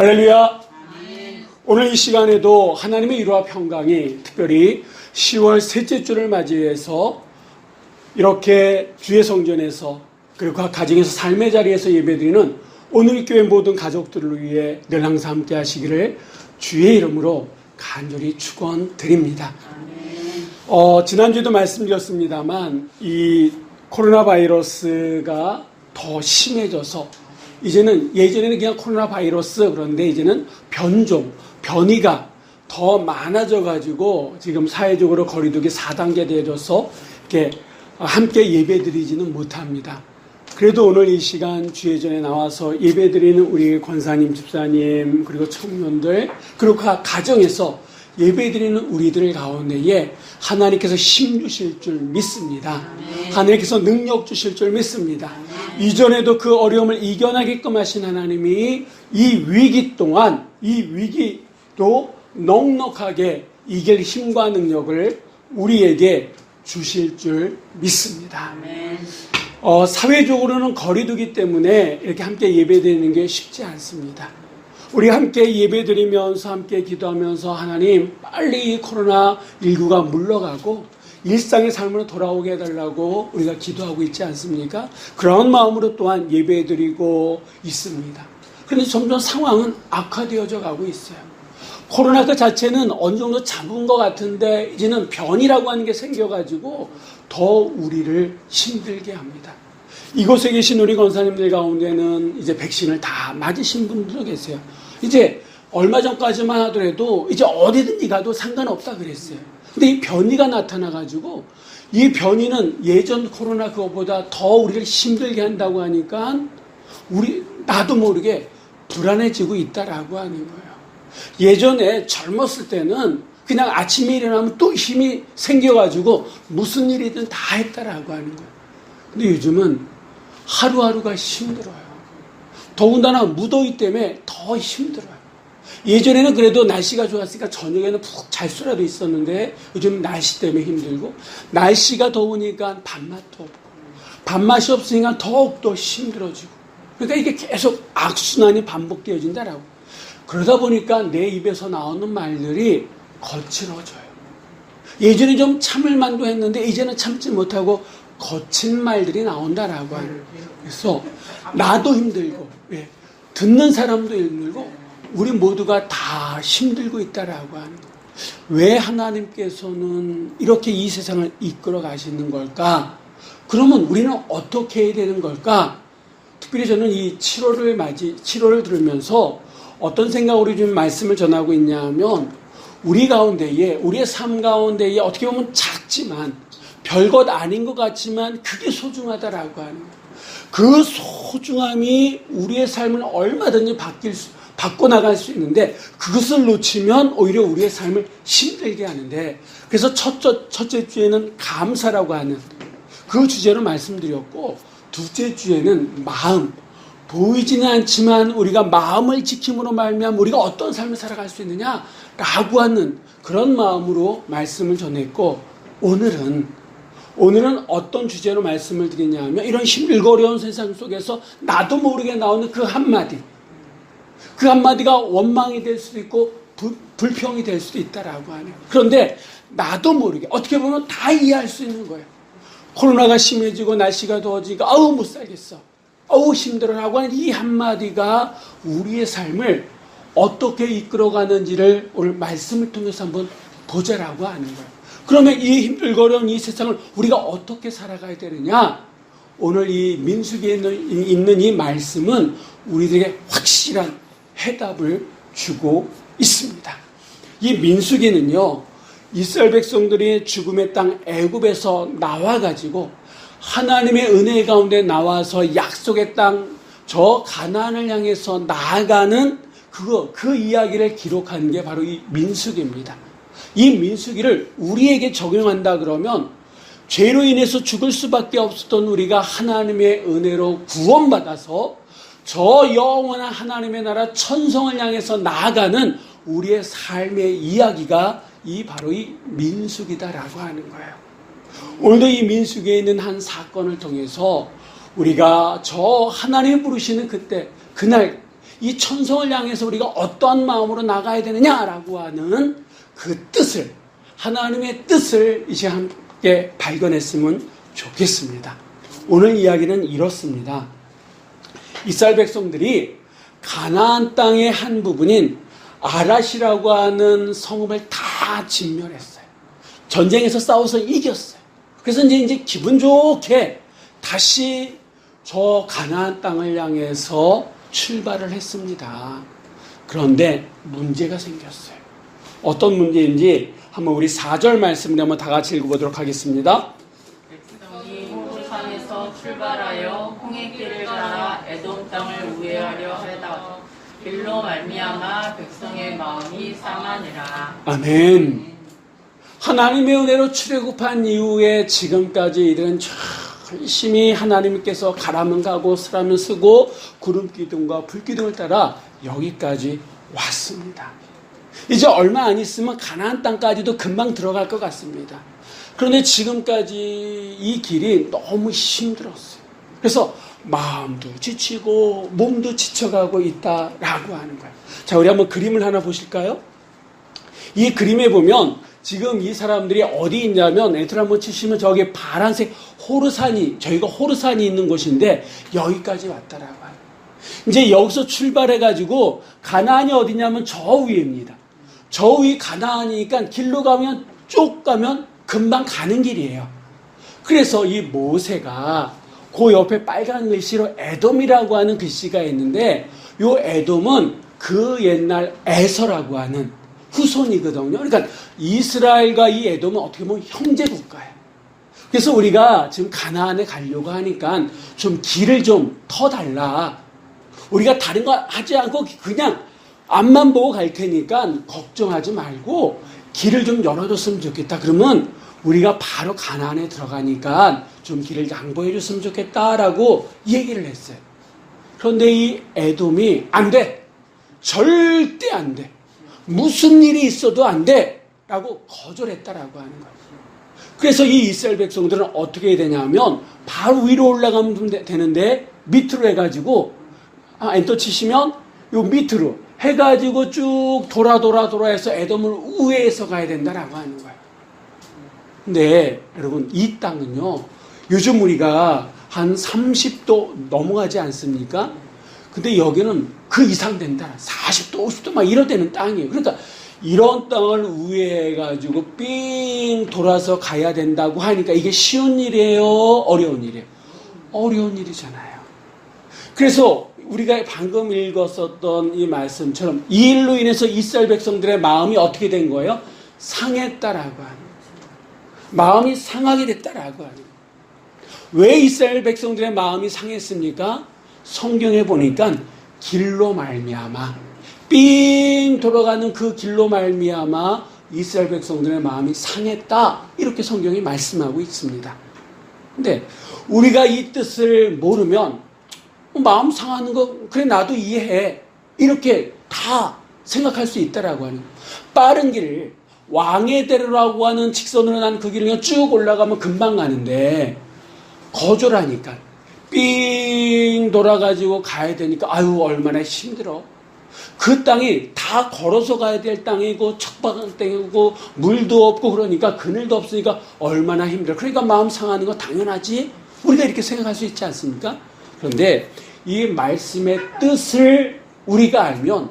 할렐루야. 오늘 이 시간에도 하나님의 위로와 평강이 특별히 10월 셋째 주를 맞이해서 이렇게 주의 성전에서 그리고 각 가정에서 삶의 자리에서 예배드리는 오늘 이 교회 모든 가족들을 위해 늘 항상 함께 하시기를 주의 이름으로 간절히 축원드립니다. 지난주에도 말씀드렸습니다만 이 코로나 바이러스가 더 심해져서 이제는 예전에는 그냥 코로나 바이러스 그런데 이제는 변종, 변이가 더 많아져 가지고 지금 사회적으로 거리두기 4단계 되어져서 이렇게 함께 예배드리지는 못합니다. 그래도 오늘 이 시간 주의 전에 나와서 예배드리는 우리 권사님, 집사님 그리고 청년들 그리고 각 가정에서 예배드리는 우리들 가운데에 하나님께서 힘 주실 줄 믿습니다. 하나님께서 능력 주실 줄 믿습니다. 이전에도 그 어려움을 이겨나게끔 하신 하나님이 이 위기 동안 이 위기도 넉넉하게 이길 힘과 능력을 우리에게 주실 줄 믿습니다. 사회적으로는 거리두기 때문에 이렇게 함께 예배드리는 게 쉽지 않습니다. 우리 함께 예배드리면서 함께 기도하면서 하나님 빨리 이 코로나19가 물러가고 일상의 삶으로 돌아오게 해달라고 우리가 기도하고 있지 않습니까? 그런 마음으로 또한 예배드리고 있습니다. 그런데 점점 상황은 악화되어져 가고 있어요. 코로나 그 자체는 어느 정도 잡은 것 같은데 이제는 변이라고 하는 게 생겨가지고 더 우리를 힘들게 합니다. 이곳에 계신 우리 권사님들 가운데는 이제 백신을 다 맞으신 분들도 계세요. 이제 얼마 전까지만 하더라도 이제 어디든지 가도 상관없다 그랬어요. 근데 이 변이가 나타나가지고 이 변이는 예전 코로나 그거보다 더 우리를 힘들게 한다고 하니까 나도 모르게 불안해지고 있다라고 하는 거예요. 예전에 젊었을 때는 그냥 아침에 일어나면 또 힘이 생겨가지고 무슨 일이든 다 했다라고 하는 거예요. 근데 요즘은 하루하루가 힘들어요. 더군다나 무더위 때문에 더 힘들어요. 예전에는 그래도 날씨가 좋았으니까 저녁에는 푹 잘 수라도 있었는데 요즘 날씨 때문에 힘들고 날씨가 더우니까 밥맛도 없고 밥맛이 없으니까 더욱더 힘들어지고 그러니까 이게 계속 악순환이 반복되어진다라고. 그러다 보니까 내 입에서 나오는 말들이 거칠어져요. 예전에 좀 참을 만도 했는데 이제는 참지 못하고 거친 말들이 나온다라고 하는. 그래서 나도 힘들고 듣는 사람도 힘들고 우리 모두가 다 힘들고 있다라고 하는 거예요. 왜 하나님께서는 이렇게 이 세상을 이끌어 가시는 걸까? 그러면 우리는 어떻게 해야 되는 걸까? 특별히 저는 이 7월을 들으면서 어떤 생각으로 좀 말씀을 전하고 있냐면 우리 가운데에 우리의 삶 가운데에 어떻게 보면 작지만 별것 아닌 것 같지만 그게 소중하다라고 하는 거예요. 그 소중함이 우리의 삶을 얼마든지 바꿔나갈 수 있는데 그것을 놓치면 오히려 우리의 삶을 힘들게 하는데 그래서 첫째 주에는 감사라고 하는 그 주제로 말씀드렸고 둘째 주에는 마음 보이지는 않지만 우리가 마음을 지킴으로 말미암아 우리가 어떤 삶을 살아갈 수 있느냐라고 하는 그런 마음으로 말씀을 전했고 오늘은 어떤 주제로 말씀을 드리냐면 이런 힘들고 어려운 세상 속에서 나도 모르게 나오는 그 한마디가 원망이 될 수도 있고 불평이 될 수도 있다라고 하네요. 그런데 나도 모르게 어떻게 보면 다 이해할 수 있는 거예요. 코로나가 심해지고 날씨가 더워지니까 아우 못 살겠어. 아우 힘들어라고 하는 이 한마디가 우리의 삶을 어떻게 이끌어가는지를 오늘 말씀을 통해서 한번 보자라고 하는 거예요. 그러면 이 힘들고 어려운 이 세상을 우리가 어떻게 살아가야 되느냐? 오늘 이 민수기에 있는 이 말씀은 우리들에게 확실한 해답을 주고 있습니다. 이 민수기는요, 이스라엘 백성들이 죽음의 땅 애굽에서 나와가지고 하나님의 은혜 가운데 나와서 약속의 땅 저 가나안을 향해서 나아가는 그 이야기를 기록한 게 바로 이 민수기입니다. 이 민수기를 우리에게 적용한다 그러면 죄로 인해서 죽을 수밖에 없었던 우리가 하나님의 은혜로 구원받아서 저 영원한 하나님의 나라 천성을 향해서 나아가는 우리의 삶의 이야기가 바로 이 민수기다라고 하는 거예요. 오늘도 이 민수기에 있는 한 사건을 통해서 우리가 저 하나님이 부르시는 그날 이 천성을 향해서 우리가 어떠한 마음으로 나가야 되느냐라고 하는 그 뜻을, 하나님의 뜻을 이제 함께 발견했으면 좋겠습니다. 오늘 이야기는 이렇습니다. 이스라엘 백성들이 가나안 땅의 한 부분인 아랏이라고 하는 성읍을 다 진멸했어요. 전쟁에서 싸워서 이겼어요. 그래서 이제 기분 좋게 다시 저 가나안 땅을 향해서 출발을 했습니다. 그런데 문제가 생겼어요. 어떤 문제인지 한번 우리 4절 말씀을 한번 다 같이 읽어보도록 하겠습니다. 백성이 호르산에서 출발하여 홍해 길을 따라 에돔 땅을 우회하려 하다 길로 말미암아 백성의 마음이 상하니라. 아멘. 하나님의 은혜로 출애굽한 이후에 지금까지 이들은 열심히 하나님께서 가라면 가고 서라면 서고 구름 기둥과 불 기둥을 따라 여기까지 왔습니다. 이제 얼마 안 있으면 가나안 땅까지도 금방 들어갈 것 같습니다. 그런데 지금까지 이 길이 너무 힘들었어요. 그래서 마음도 지치고 몸도 지쳐가고 있다라고 하는 거예요. 자, 우리 한번 그림을 하나 보실까요? 이 그림에 보면 지금 이 사람들이 어디 있냐면 엔터 한번 치시면 저기 파란색 호르산이, 저희가 호르산이 있는 곳인데 여기까지 왔다라고 해요. 이제 여기서 출발해가지고 가나안이 어디냐면 저 위입니다. 저 위 가나안이니까 길로 가면 쭉 가면 금방 가는 길이에요. 그래서 이 모세가 그 옆에 빨간 글씨로 에돔이라고 하는 글씨가 있는데 요 에돔은 그 옛날 에서라고 하는 후손이거든요. 그러니까 이스라엘과 이 에돔은 어떻게 보면 형제 국가예요. 그래서 우리가 지금 가나안에 가려고 하니까 좀 길을 좀 터달라. 우리가 다른 거 하지 않고 그냥 앞만 보고 갈 테니까 걱정하지 말고 길을 좀 열어줬으면 좋겠다. 그러면 우리가 바로 가나안에 들어가니까 좀 길을 양보해 줬으면 좋겠다라고 얘기를 했어요. 그런데 이 에돔이 안 돼. 절대 안 돼. 무슨 일이 있어도 안 돼. 라고 거절했다라고 하는 거예요. 그래서 이 이스라엘 백성들은 어떻게 해야 되냐면 바로 위로 올라가면 되는데 밑으로 해가지고 엔터 치시면 요 밑으로 해가지고 쭉 돌아 해서 에돔을 우회해서 가야 된다라고 하는 거예요. 근데 여러분 이 땅은요 요즘 우리가 한 30도 넘어가지 않습니까? 근데 여기는 그 이상 된다. 40도 50도 막 이런 땅이에요. 그러니까 이런 땅을 우회해가지고 삥 돌아서 가야 된다고 하니까 이게 쉬운 일이에요? 어려운 일이에요? 어려운 일이잖아요. 그래서 우리가 방금 읽었었던 이 말씀처럼 이 일로 인해서 이스라엘 백성들의 마음이 어떻게 된 거예요? 상했다라고 하는 거예요. 마음이 상하게 됐다라고 하는 거예요. 왜 이스라엘 백성들의 마음이 상했습니까? 성경에 보니까 길로 말미암아 삥 돌아가는 그 길로 말미암아 이스라엘 백성들의 마음이 상했다. 이렇게 성경이 말씀하고 있습니다. 근데 우리가 이 뜻을 모르면 마음 상하는 거 그래 나도 이해해. 이렇게 다 생각할 수 있다라고 하는 거예요. 빠른 길, 왕의 대로라고 하는 직선으로 난 그 길을 쭉 올라가면 금방 가는데 거절하니까 삥 돌아가지고 가야 되니까 아유 얼마나 힘들어. 그 땅이 다 걸어서 가야 될 땅이고 척박한 땅이고 물도 없고 그러니까 그늘도 없으니까 얼마나 힘들어. 그러니까 마음 상하는 거 당연하지. 우리가 이렇게 생각할 수 있지 않습니까? 그런데 이 말씀의 뜻을 우리가 알면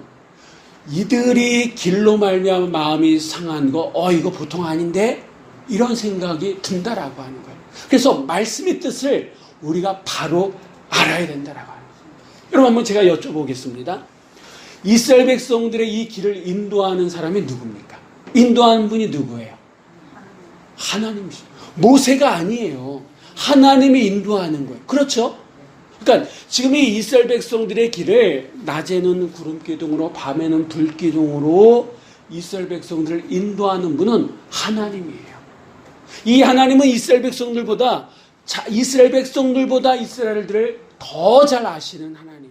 이들이 길로 말미암아 마음이 상한 거 이거 보통 아닌데 이런 생각이 든다라고 하는 거예요. 그래서 말씀의 뜻을 우리가 바로 알아야 된다라고 하는 거예요. 여러분 한번 제가 여쭤보겠습니다. 이스라엘 백성들의 이 길을 인도하는 사람이 누굽니까? 인도하는 분이 누구예요? 하나님이죠. 모세가 아니에요. 하나님이 인도하는 거예요. 그렇죠? 그러니까 지금 이 이스라엘 백성들의 길을 낮에는 구름 기둥으로 밤에는 불 기둥으로 이스라엘 백성들을 인도하는 분은 하나님이에요. 이 하나님은 이스라엘 백성들보다 이스라엘들을 더 잘 아시는 하나님이에요.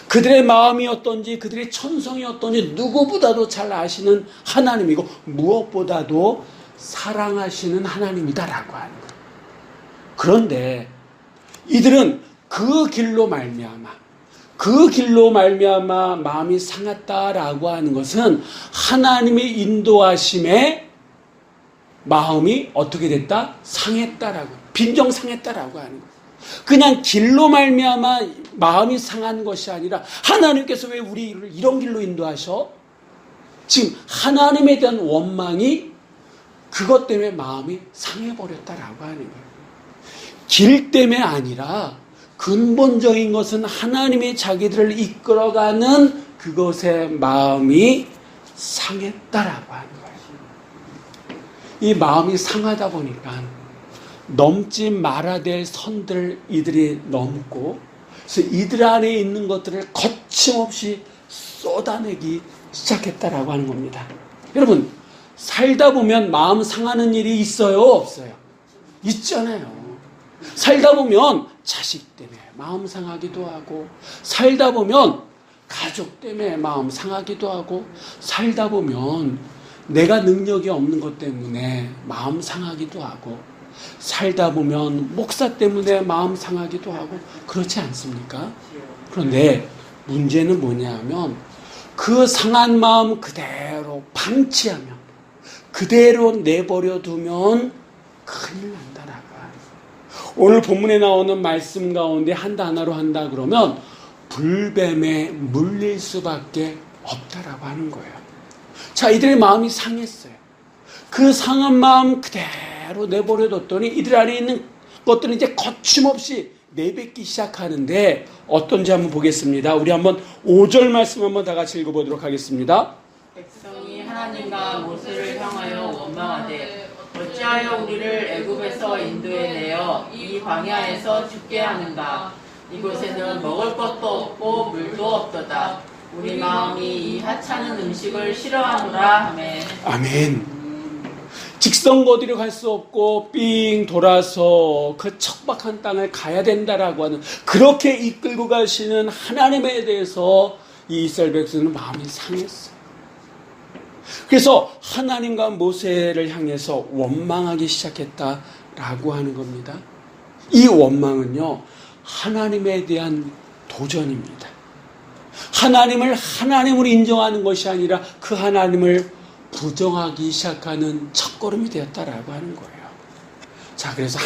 그들의 마음이 어떤지 그들의 천성이 어떤지 누구보다도 잘 아시는 하나님이고 무엇보다도 사랑하시는 하나님이다라고 하는 거예요. 그런데 이들은 그 길로 말미암아 그 길로 말미암아 마음이 상했다라고 하는 것은 하나님의 인도하심에 마음이 어떻게 됐다? 상했다라고, 빈정상했다라고 하는 거예요. 그냥 길로 말미암아 마음이 상한 것이 아니라 하나님께서 왜 우리를 이런 길로 인도하셔? 지금 하나님에 대한 원망이 그것 때문에 마음이 상해버렸다라고 하는 거예요. 길 때문에 아니라 근본적인 것은 하나님이 자기들을 이끌어가는 그것에 마음이 상했다라고 하는 거예요. 이 마음이 상하다 보니까 넘지 말아야 될 선들을 이들이 넘고, 그래서 이들 안에 있는 것들을 거침없이 쏟아내기 시작했다라고 하는 겁니다. 여러분, 살다 보면 마음 상하는 일이 있어요, 없어요? 있잖아요. 살다 보면 자식 때문에 마음 상하기도 하고, 살다 보면 가족 때문에 마음 상하기도 하고, 살다 보면 내가 능력이 없는 것 때문에 마음 상하기도 하고, 살다 보면 목사 때문에 마음 상하기도 하고, 그렇지 않습니까? 그런데 문제는 뭐냐면 그 상한 마음 그대로 방치하면, 그대로 내버려 두면 큰일 난다라고 하는 거예요. 오늘 본문에 나오는 말씀 가운데 한 단어로 한다 그러면 불뱀에 물릴 수밖에 없다라고 하는 거예요. 자, 이들의 마음이 상했어요. 그 상한 마음 그대로 내버려 뒀더니 이들 안에 있는 것들은 이제 거침없이 내뱉기 시작하는데 어떤지 한번 보겠습니다. 우리 한번 5절 말씀 한번 다 같이 읽어보도록 하겠습니다. 백성이 하나님과 모세를 향하여 원망하되 어찌하여 우리를 애굽에서 인도해 내어 이 광야에서 죽게 하는가? 이곳에는 먹을 것도 없고 물도 없도다. 우리 마음이 이 하찮은 음식을 싫어하노라 하매. 아멘. 직선 어디로 갈 수 없고 삥 돌아서 그 척박한 땅을 가야 된다라고 하는, 그렇게 이끌고 가시는 하나님에 대해서 이 이스라엘 백성은 마음이 상했어요. 그래서 하나님과 모세를 향해서 원망하기 시작했다라고 하는 겁니다. 이 원망은요, 하나님에 대한 도전입니다. 하나님을 하나님으로 인정하는 것이 아니라 그 하나님을 부정하기 시작하는 첫걸음이 되었다라고 하는 거예요. 자, 그래서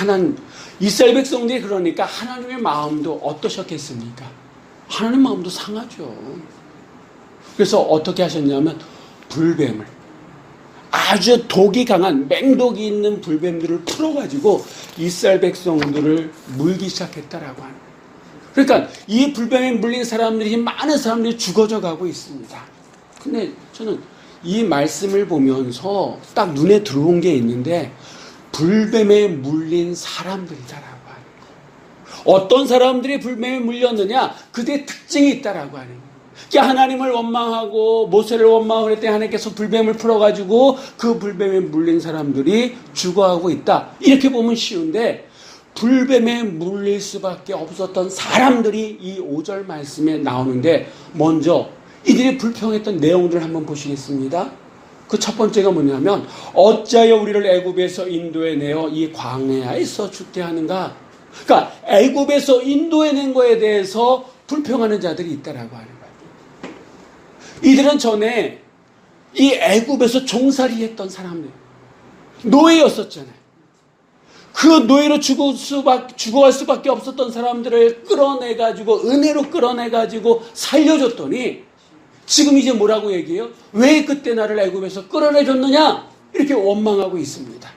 이스라엘 백성들이 그러니까 하나님의 마음도 어떠셨겠습니까? 하나님 마음도 상하죠. 그래서 어떻게 하셨냐면 불뱀을, 아주 독이 강한 맹독이 있는 불뱀들을 풀어가지고 이스라엘 백성들을 물기 시작했다라고 하는 거예요. 그러니까 이 불뱀에 물린 사람들이, 많은 사람들이 죽어져 가고 있습니다. 근데 저는 이 말씀을 보면서 딱 눈에 들어온 게 있는데, 불뱀에 물린 사람들이다라고 하는 거예요. 어떤 사람들이 불뱀에 물렸느냐? 그들의 특징이 있다라고 하는 거예요. 하나님을 원망하고 모세를 원망을 했더니 하나님께서 불뱀을 풀어가지고 그 불뱀에 물린 사람들이 죽어가고 있다. 이렇게 보면 쉬운데, 불뱀에 물릴 수밖에 없었던 사람들이 이 5절 말씀에 나오는데, 먼저 이들이 불평했던 내용들을 한번 보시겠습니다. 그 첫 번째가 뭐냐면, 어찌하여 우리를 애굽에서 인도해 내어 이 광야에서 죽게 하는가? 그러니까 애굽에서 인도해 낸 거에 대해서 불평하는 자들이 있다라고 하는 거예요. 이들은 전에 이 애굽에서 종살이 했던 사람들, 노예였었잖아요. 그 노예로 죽어갈 수밖에 없었던 사람들을 끌어내가지고, 은혜로 끌어내가지고 살려줬더니 지금 이제 뭐라고 얘기해요? 왜 그때 나를 애굽에서 끌어내줬느냐? 이렇게 원망하고 있습니다.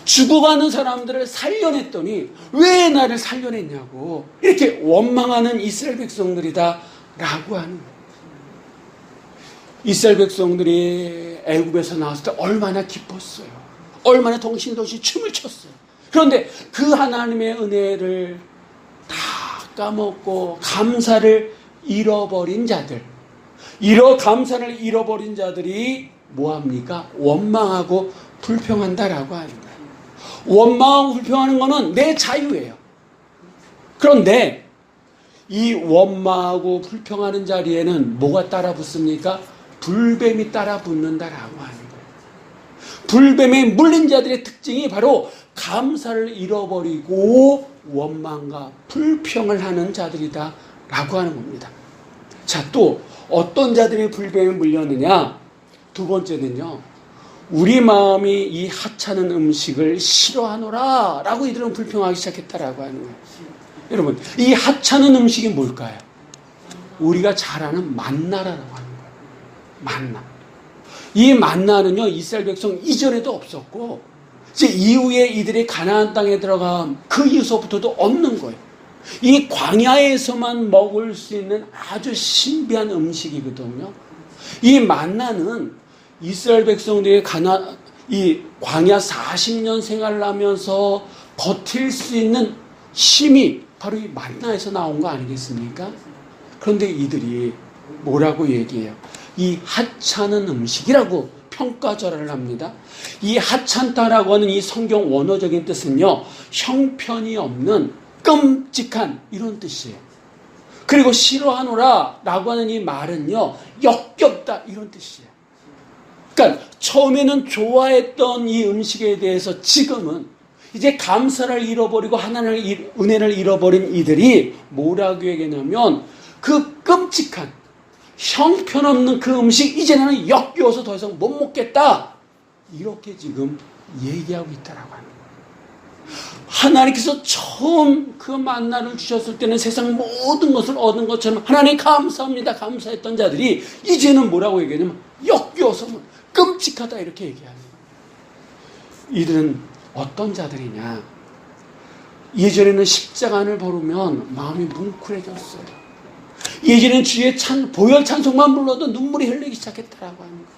죽어가는 사람들을 살려냈더니 왜 나를 살려냈냐고 이렇게 원망하는 이스라엘 백성들이다라고 하는 거예요. 이스라엘 백성들이 애굽에서 나왔을 때 얼마나 기뻤어요. 얼마나 동신동신 춤을 췄어요. 그런데 그 하나님의 은혜를 다 까먹고 감사를 잃어버린 자들, 감사를 잃어버린 자들이 뭐합니까? 원망하고 불평한다라고 하는 거예요. 원망하고 불평하는 거는 내 자유예요. 그런데 이 원망하고 불평하는 자리에는 뭐가 따라 붙습니까? 불뱀이 따라 붙는다라고 하는 거예요. 불뱀에 물린 자들의 특징이 바로 감사를 잃어버리고 원망과 불평을 하는 자들이다라고 라고 하는 겁니다. 자, 또 어떤 자들이 불뱀에 물렸느냐? 두 번째는요, 우리 마음이 이 하찮은 음식을 싫어하노라 라고 이들은 불평하기 시작했다라고 하는 거예요. 여러분, 이 하찮은 음식이 뭘까요? 우리가 잘 아는 만나라고 하는 거예요. 만나. 이 만나는요, 이스라엘 백성 이전에도 없었고, 이제 이후에 이들이 가나안 땅에 들어간 그 이후서부터도 없는 거예요. 이 광야에서만 먹을 수 있는 아주 신비한 음식이거든요. 이 만나는 이스라엘 백성들이 이 광야 40년 생활을 하면서 버틸 수 있는 힘이 바로 이 만나에서 나온 거 아니겠습니까? 그런데 이들이 뭐라고 얘기해요? 이 하찮은 음식이라고 평가절하를 합니다. 이 하찮다라고 하는 이 성경 원어적인 뜻은요, 형편이 없는 끔찍한 이런 뜻이에요. 그리고 싫어하노라 라고 하는 이 말은요, 역겹다 이런 뜻이에요. 그러니까 처음에는 좋아했던 이 음식에 대해서 지금은 이제 감사를 잃어버리고 하나님의 은혜를 잃어버린 이들이 뭐라고 얘기하냐면, 그 끔찍한 형편없는 그 음식 이제는 역겨워서 더 이상 못 먹겠다, 이렇게 지금 얘기하고 있다라고 하는 거예요. 하나님께서 처음 그 만나를 주셨을 때는 세상 모든 것을 얻은 것처럼 하나님 감사합니다 감사했던 자들이 이제는 뭐라고 얘기하냐면 역겨워서 끔찍하다 이렇게 얘기하는 거예요. 이들은 어떤 자들이냐? 예전에는 십자가를 보르면 마음이 뭉클해졌어요. 예전에는 주의 보혈 찬송만 불러도 눈물이 흘리기 시작했다라고 하는 거예요.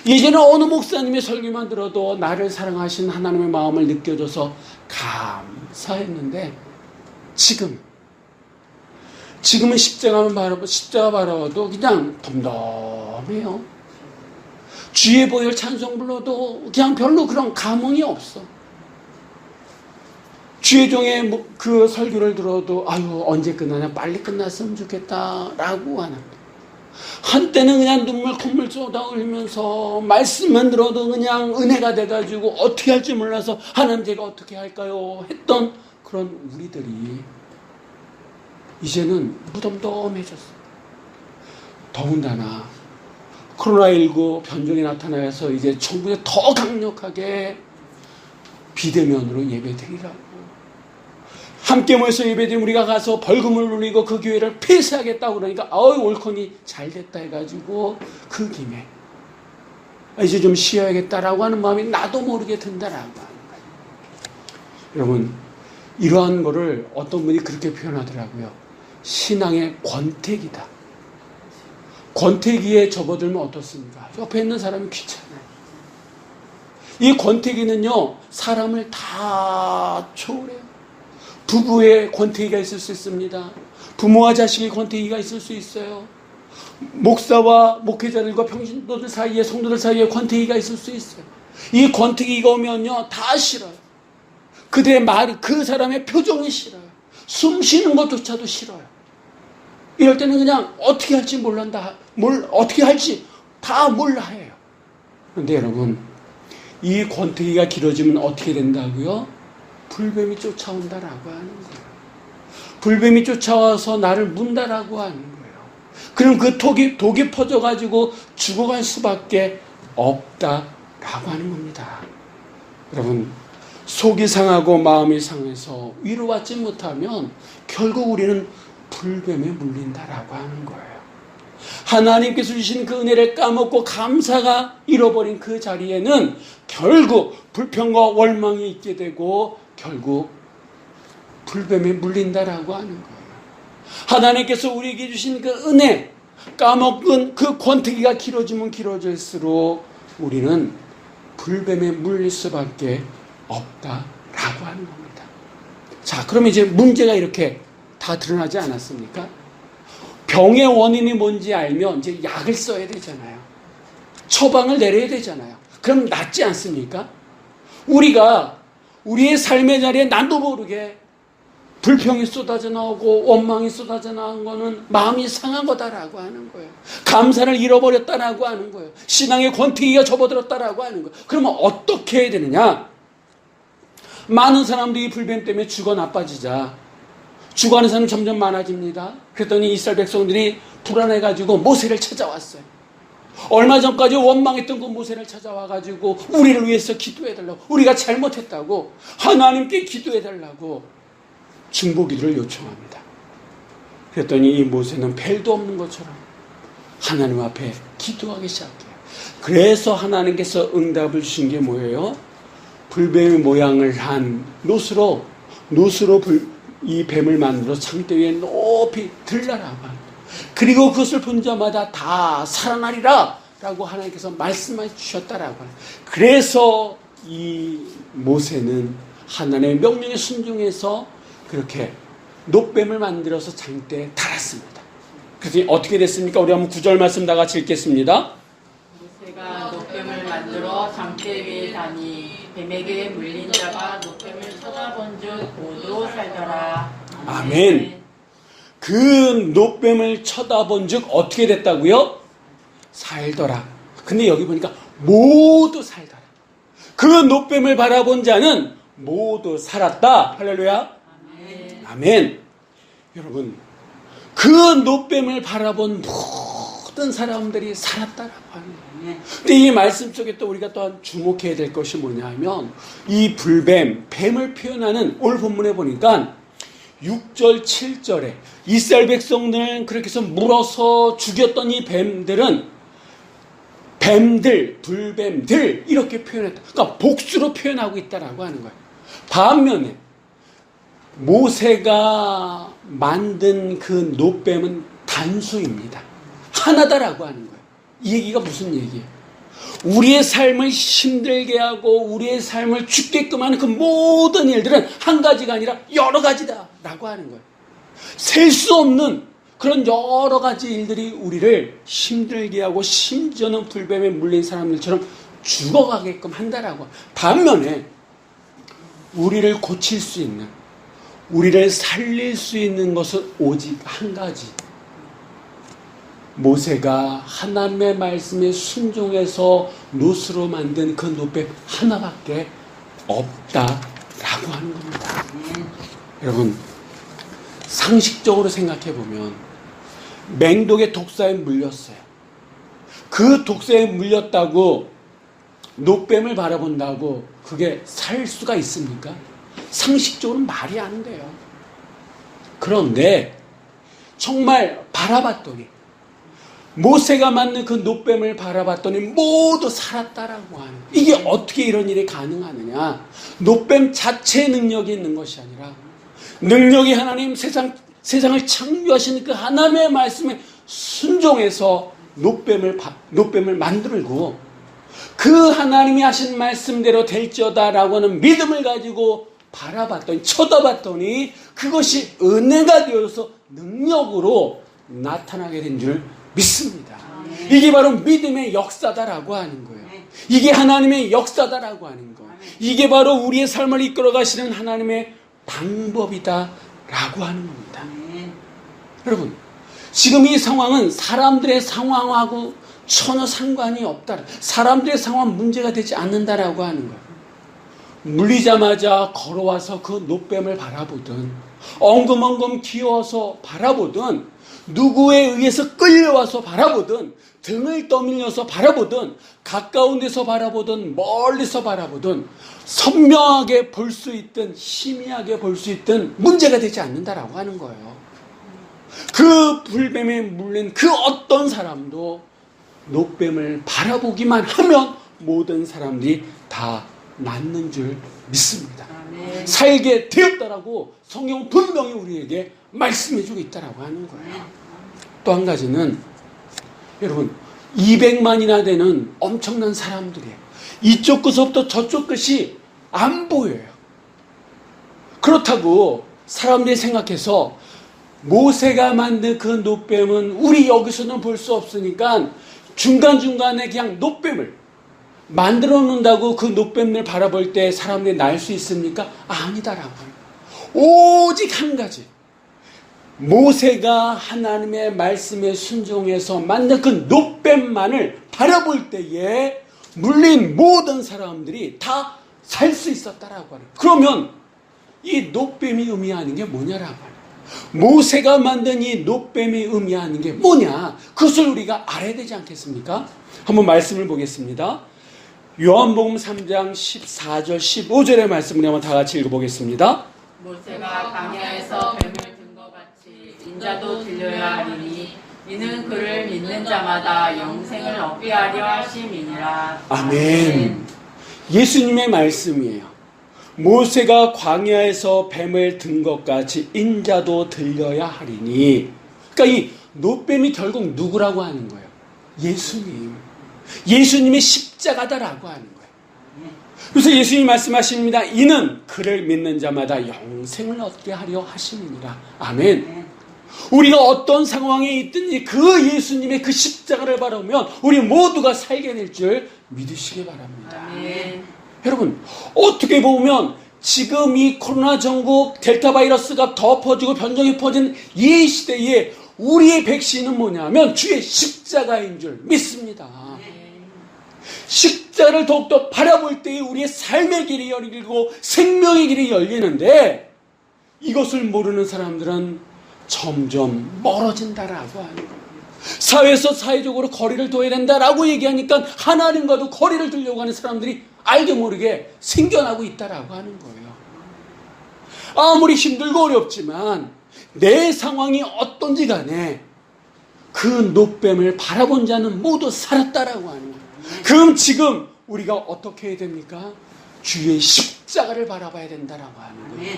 예전에 어느 목사님의 설교만 들어도 나를 사랑하신 하나님의 마음을 느껴져서 감사했는데, 지금은 십자가 바라봐도 그냥 덤덤해요. 주의 보혈 찬송 불러도 그냥 별로 그런 감흥이 없어. 주의 종의 그 설교를 들어도 아유 언제 끝나냐, 빨리 끝났으면 좋겠다라고 하는 거예요. 한때는 그냥 콧물 쏟아 흘리면서 말씀만 들어도 그냥 은혜가 돼가지고 어떻게 할지 몰라서 하나님 제가 어떻게 할까요? 했던 그런 우리들이 이제는 무덤덤해졌어요. 더군다나 코로나19 변종이 나타나서 이제 정부에 더 강력하게 비대면으로 예배드리라고, 함께 모여서 예배드리면 우리가 가서 벌금을 누리고 그 교회를 폐쇄하겠다고 그러니까 올코니 잘 됐다 해가지고 그 김에 이제 좀 쉬어야겠다라고 하는 마음이 나도 모르게 든다라고 하는 거예요. 여러분, 이러한 거를 어떤 분이 그렇게 표현하더라고요. 신앙의 권태기다. 권태기에 접어들면 어떻습니까? 옆에 있는 사람이 귀찮아요. 이 권태기는요, 사람을 다 초월해요. 부부의 권태기가 있을 수 있습니다. 부모와 자식의 권태기가 있을 수 있어요. 목사와 목회자들과 평신도들 사이에, 성도들 사이에 권태기가 있을 수 있어요. 이 권태기가 오면요, 다 싫어요. 그들의 말, 그 사람의 표정이 싫어요. 숨 쉬는 것조차도 싫어요. 이럴 때는 그냥 어떻게 할지 몰란다, 어떻게 할지 다 몰라 해요. 그런데 여러분, 이 권태기가 길어지면 어떻게 된다고요? 불뱀이 쫓아온다라고 하는 거예요. 불뱀이 쫓아와서 나를 문다라고 하는 거예요. 그럼 그 독이 퍼져가지고 죽어갈 수밖에 없다라고 하는 겁니다. 여러분, 속이 상하고 마음이 상해서 위로받지 못하면 결국 우리는 불뱀에 물린다라고 하는 거예요. 하나님께서 주신 그 은혜를 까먹고 감사가 잃어버린 그 자리에는 결국 불평과 원망이 있게 되고 결국 불뱀에 물린다라고 하는 거예요. 하나님께서 우리에게 주신 그 은혜, 까먹은 그 권태기가 길어지면 길어질수록 우리는 불뱀에 물릴 수밖에 없다라고 하는 겁니다. 자, 그럼 이제 문제가 이렇게 다 드러나지 않았습니까? 병의 원인이 뭔지 알면 이제 약을 써야 되잖아요. 처방을 내려야 되잖아요. 그럼 낫지 않습니까? 우리가 우리의 삶의 자리에 나도 모르게 불평이 쏟아져 나오고 원망이 쏟아져 나온 거는 마음이 상한 거다라고 하는 거예요. 감사를 잃어버렸다라고 하는 거예요. 신앙의 권태기가 접어들었다라고 하는 거예요. 그러면 어떻게 해야 되느냐? 많은 사람들이 불뱀 때문에 죽어 나빠지자 죽어가는 사람이 점점 많아집니다. 그랬더니 이스라엘 백성들이 불안해가지고 모세를 찾아왔어요. 얼마 전까지 원망했던 그 모세를 찾아와가지고 우리를 위해서 기도해달라고, 우리가 잘못했다고 하나님께 기도해달라고 중보기도를 요청합니다. 그랬더니 이 모세는 벨도 없는 것처럼 하나님 앞에 기도하기 시작해요. 그래서 하나님께서 응답을 주신 게 뭐예요? 불뱀의 모양을 한 놋으로 이 뱀을 만들어 창대 위에 높이 들라라고 합니다. 그리고 그것을 본 자마다 다 살아나리라 라고 하나님께서 말씀해 주셨다라고 합니다. 그래서 이 모세는 하나님의 명령에 순종해서 그렇게 놋뱀을 만들어서 장대에 달았습니다. 그래서 어떻게 됐습니까? 우리 한번 9절 말씀 다 같이 읽겠습니다. 모세가 놋뱀을 만들어 장대 위에 다니 뱀에게 물린 자가 놋뱀을 쳐다본즉 모두 살더라. 아멘. 그 놋뱀을 쳐다본즉 어떻게 됐다고요? 살더라. 근데 여기 보니까 모두 살더라. 그 놋뱀을 바라본 자는 모두 살았다. 할렐루야. 아멘. 아멘. 여러분, 그 놋뱀을 바라본 모든 사람들이 살았다라고 하는 거예요. 근데 이 말씀 속에 또 우리가 또한 주목해야 될 것이 뭐냐 하면 이 불뱀, 뱀을 표현하는 오늘 본문에 보니까 6절, 7절에 이스라엘 백성들은 그렇게 해서 물어서 죽였던 이 뱀들은 뱀들, 불뱀들 이렇게 표현했다. 그러니까 복수로 표현하고 있다라고 하는 거예요. 반면에 모세가 만든 그 놋뱀은 단수입니다. 하나다라고 하는 거예요. 이 얘기가 무슨 얘기예요? 우리의 삶을 힘들게 하고 우리의 삶을 죽게끔 하는 그 모든 일들은 한 가지가 아니라 여러 가지다라고 하는 거예요. 셀 수 없는 그런 여러 가지 일들이 우리를 힘들게 하고 심지어는 불뱀에 물린 사람들처럼 죽어가게끔 한다라고. 반면에 우리를 고칠 수 있는, 우리를 살릴 수 있는 것은 오직 한 가지. 모세가 하나님의 말씀에 순종해서 놋으로 만든 그 놋뱀 하나밖에 없다라고 하는 겁니다. 여러분, 상식적으로 생각해 보면 맹독의 독사에 물렸어요. 그 독사에 물렸다고 놋뱀을 바라본다고 그게 살 수가 있습니까? 상식적으로는 말이 안 돼요. 그런데 정말 바라봤더니 모세가 만든 그 놋뱀을 바라봤더니 모두 살았다라고 하는, 이게 어떻게 이런 일이 가능하느냐? 놋뱀 자체의 능력이 있는 것이 아니라 능력이 하나님 세상을 창조하시는 그 하나님의 말씀에 순종해서 놋뱀을 만들고 그 하나님이 하신 말씀대로 될지어다라고 하는 믿음을 가지고 바라봤더니, 쳐다봤더니 그것이 은혜가 되어서 능력으로 나타나게 된 줄 믿습니다. 이게 바로 믿음의 역사다라고 하는 거예요. 이게 하나님의 역사다라고 하는 거예요. 이게 바로 우리의 삶을 이끌어 가시는 하나님의 방법이다라고 하는 겁니다. 여러분, 지금 이 상황은 사람들의 상황하고 전혀 상관이 없다. 사람들의 상황은 문제가 되지 않는다라고 하는 거예요. 물리자마자 걸어와서 그 놋뱀을 바라보든, 엉금엉금 기어서 바라보든, 누구에 의해서 끌려와서 바라보든, 등을 떠밀려서 바라보든, 가까운 데서 바라보든, 멀리서 바라보든, 선명하게 볼 수 있든, 희미하게 볼 수 있든 문제가 되지 않는다라고 하는 거예요. 그 불뱀에 물린 그 어떤 사람도 놋뱀을 바라보기만 하면 모든 사람들이 다 낫는 줄 믿습니다. 아멘. 살게 되었다라고 성경 분명히 우리에게 말씀해주고 있다라고 하는 거예요. 또 한 가지는 여러분 200만이나 되는 엄청난 사람들이에요. 이쪽 끝부터 저쪽 끝이 안 보여요. 그렇다고 사람들이 생각해서 모세가 만든 그 놋뱀은 우리 여기서는 볼 수 없으니까 중간중간에 그냥 놋뱀을 만들어 놓는다고 그 놋뱀을 바라볼 때 사람들이 날 수 있습니까? 아니다라고 합니다. 오직 한 가지, 모세가 하나님의 말씀에 순종해서 만든 그 놋뱀만을 바라볼 때에 물린 모든 사람들이 다 살 수 있었다라고 하는. 그러면 이 놋뱀이 의미하는 게 뭐냐라고 하는. 모세가 만든 이 노뱀이 의미하는 게 뭐냐? 그것을 우리가 알아야 되지 않겠습니까? 한번 말씀을 보겠습니다. 요한복음 3장 14절 15절의 말씀을 한번 다 같이 읽어보겠습니다. 모세가 광야에서 뱀을 든 것 같이 인자도 들려야 하리니 이는 그를 믿는 자마다 영생을 얻게 하려 하심이니라. 아멘. 예수님의 말씀이에요. 모세가 광야에서 뱀을 든 것 같이 인자도 들려야 하리니. 그러니까 이 노뱀이 결국 누구라고 하는 거예요? 예수님. 예수님의 십자가다라고 하는 거예요. 그래서 예수님이 말씀하십니다. 이는 그를 믿는 자마다 영생을 얻게 하려 하심이니라. 아멘. 우리가 어떤 상황에 있든지 그 예수님의 그 십자가를 바라보면 우리 모두가 살게 될 줄 믿으시기 바랍니다. 아멘. 여러분, 어떻게 보면 지금 이 코로나 전국 델타 바이러스가 더 퍼지고 변종이 퍼진 이 시대에 우리의 백신은 뭐냐면 주의 십자가인 줄 믿습니다. 십자가를 더욱더 바라볼 때에 우리의 삶의 길이 열리고 생명의 길이 열리는데 이것을 모르는 사람들은 점점 멀어진다라고 하는 거예요. 사회에서 사회적으로 거리를 둬야 된다라고 얘기하니까 하나님과도 거리를 두려고 하는 사람들이 알게 모르게 생겨나고 있다라고 하는 거예요. 아무리 힘들고 어렵지만 내 상황이 어떤지 간에 그 노뱀을 바라본 자는 모두 살았다라고 하는 거예요. 그럼 지금 우리가 어떻게 해야 됩니까? 주의 십자가를 바라봐야 된다라고 하는 거예요.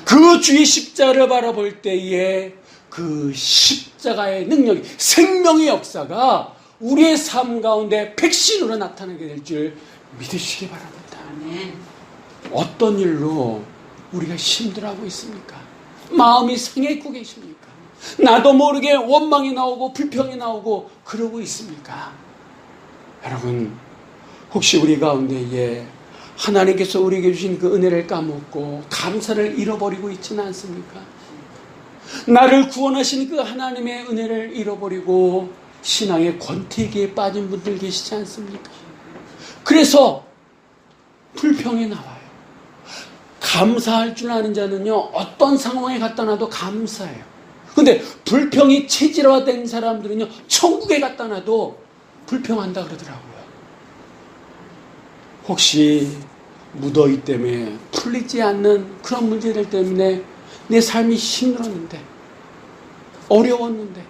그 주의 십자가를 바라볼 때에 그 십자가의 능력이, 생명의 역사가 우리의 삶 가운데 백신으로 나타나게 될 줄 믿으시기 바랍니다. 어떤 일로 우리가 힘들어하고 있습니까? 마음이 상해있고 계십니까? 나도 모르게 원망이 나오고 불평이 나오고 그러고 있습니까? 여러분, 혹시 우리 가운데에 하나님께서 우리에게 주신 그 은혜를 까먹고 감사를 잃어버리고 있지는 않습니까? 나를 구원하신 그 하나님의 은혜를 잃어버리고 신앙의 권태기에 빠진 분들 계시지 않습니까? 그래서 불평이 나와요. 감사할 줄 아는 자는요, 어떤 상황에 갖다 놔도 감사해요. 근데 불평이 체질화된 사람들은요, 천국에 갖다 놔도 불평한다 그러더라고요. 혹시 무더위 때문에 풀리지 않는 그런 문제들 때문에 내 삶이 힘들었는데, 어려웠는데,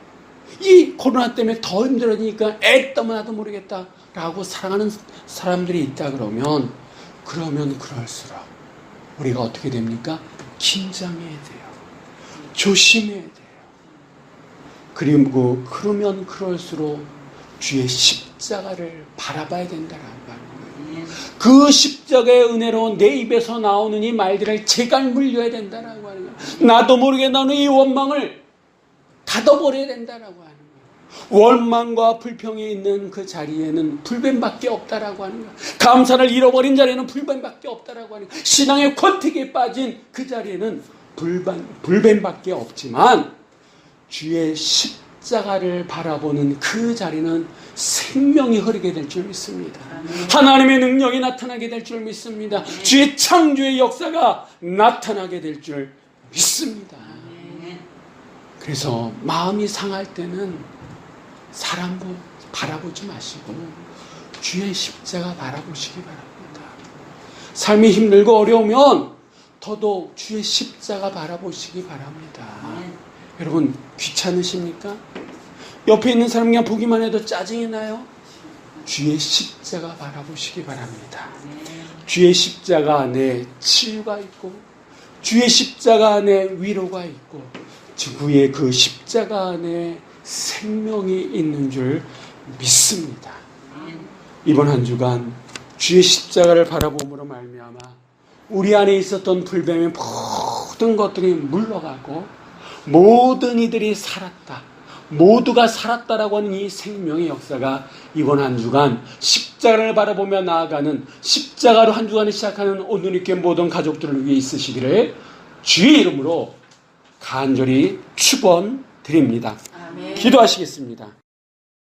이 코로나 때문에 더 힘들어지니까 애떠면 나도 모르겠다라고 살아가는 사람들이 있다 그러면 그럴수록 우리가 어떻게 됩니까? 긴장해야 돼요. 조심해야 돼요. 그리고 그러면 그럴수록 주의 십자가를 바라봐야 된다라는 거예요. 그 십자가의 은혜로 내 입에서 나오는 이 말들을 제갈 물려야 된다라고 하는 거예요. 나도 모르게 나는 이 원망을 닫아버려야 된다라고 하는 거예요. 원망과 불평이 있는 그 자리에는 불뱀밖에 없다라고 하는 거예요. 감사를 잃어버린 자리에는 불뱀밖에 없다라고 하는 거예요. 신앙의 권태기에 빠진 그 자리에는 불뱀밖에 없지만 주의 십자가를 바라보는 그 자리는 생명이 흐르게 될 줄 믿습니다. 하나님의 능력이 나타나게 될 줄 믿습니다. 주의 창조의 역사가 나타나게 될 줄 믿습니다. 그래서 마음이 상할 때는 사람 바라보지 마시고 주의 십자가 바라보시기 바랍니다. 삶이 힘들고 어려우면 더더욱 주의 십자가 바라보시기 바랍니다. 여러분, 귀찮으십니까? 옆에 있는 사람 그냥 보기만 해도 짜증이 나요? 주의 십자가 바라보시기 바랍니다. 주의 십자가 안에 치유가 있고 주의 십자가 안에 위로가 있고 주의 그 십자가 안에 생명이 있는 줄 믿습니다. 이번 한 주간 주의 십자가를 바라봄으로 말미암아 우리 안에 있었던 불뱀의 모든 것들이 물러가고 모든 이들이 살았다. 모두가 살았다라고 하는 이 생명의 역사가 이번 한 주간 십자가를 바라보며 나아가는 십자가로 한 주간을 시작하는 오늘 있게 모든 가족들을 위해 있으시기를 주의 이름으로 간절히 축원드립니다. 아멘. 기도하시겠습니다.